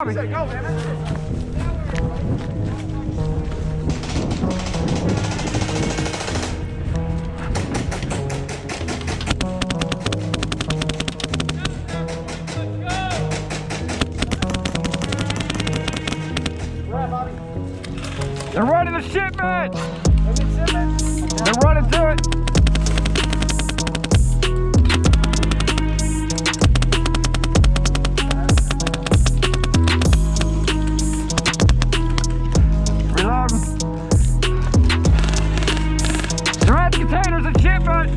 Go, they're running the shipment! They're running to it! Reloading. They're at the containers and shipment!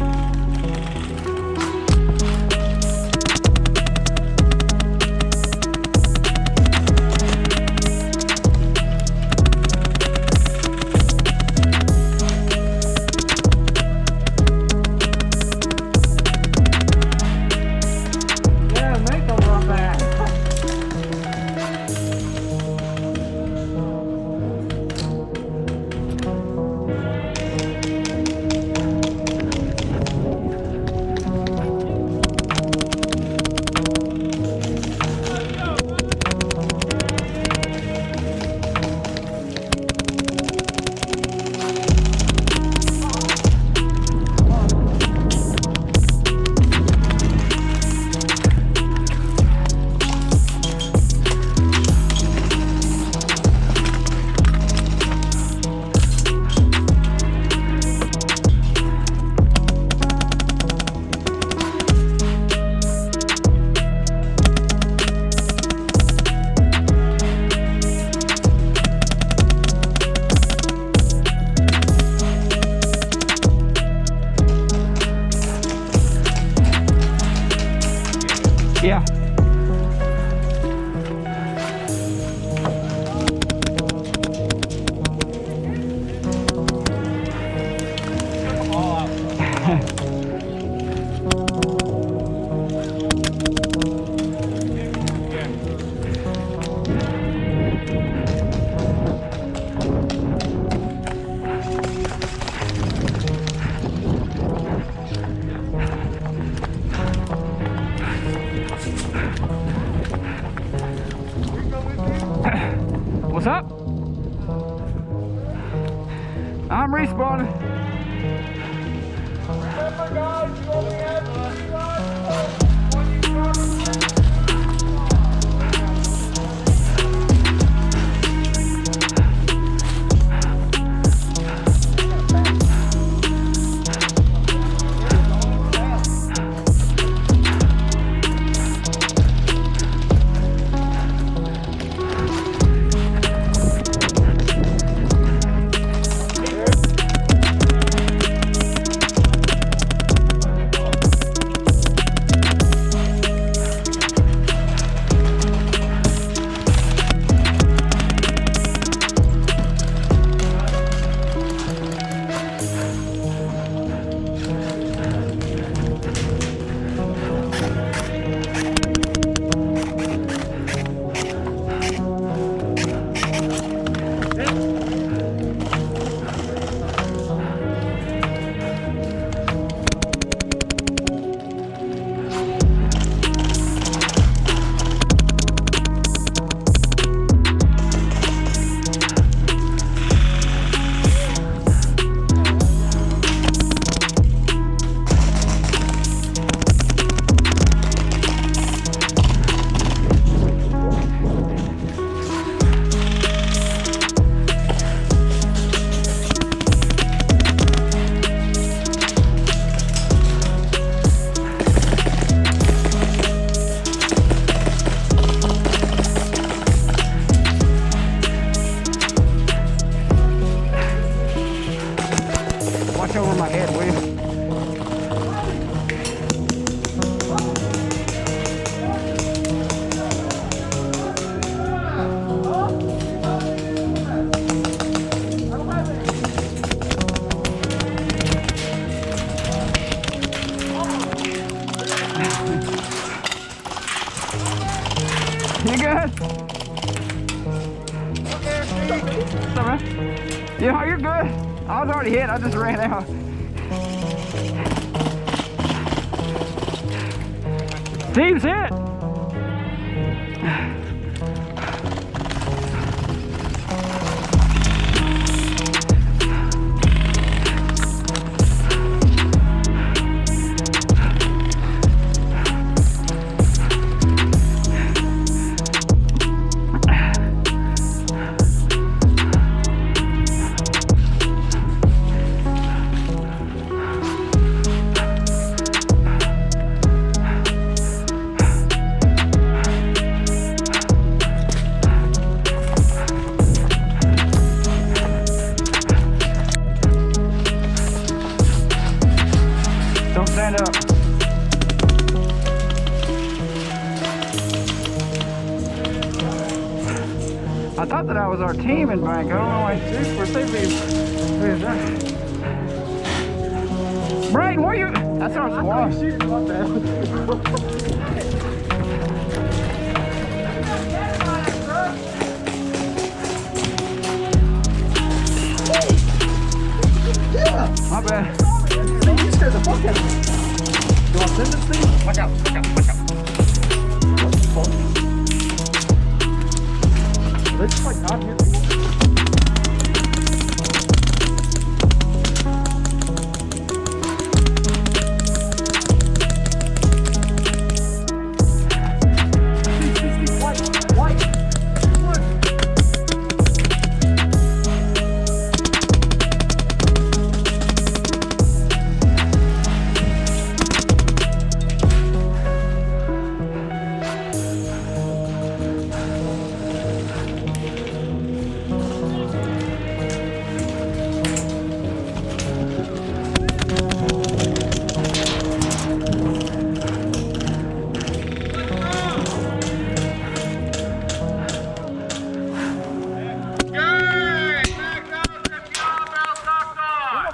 Yeah. What's up? I'm respawning. Remember, guys, you only have 3 lives when you start. Watch over my head, will you? You good? What's up, man? Yeah, you're good. I was already hit, I just ran out. Steve's hit. I thought that was our team in bank. I don't know why. We're Braden, where you? That's our squad. My bad. You scared the fuck out of me. You want to send this thing? Watch out, watch out, watch out. They just like not hit me.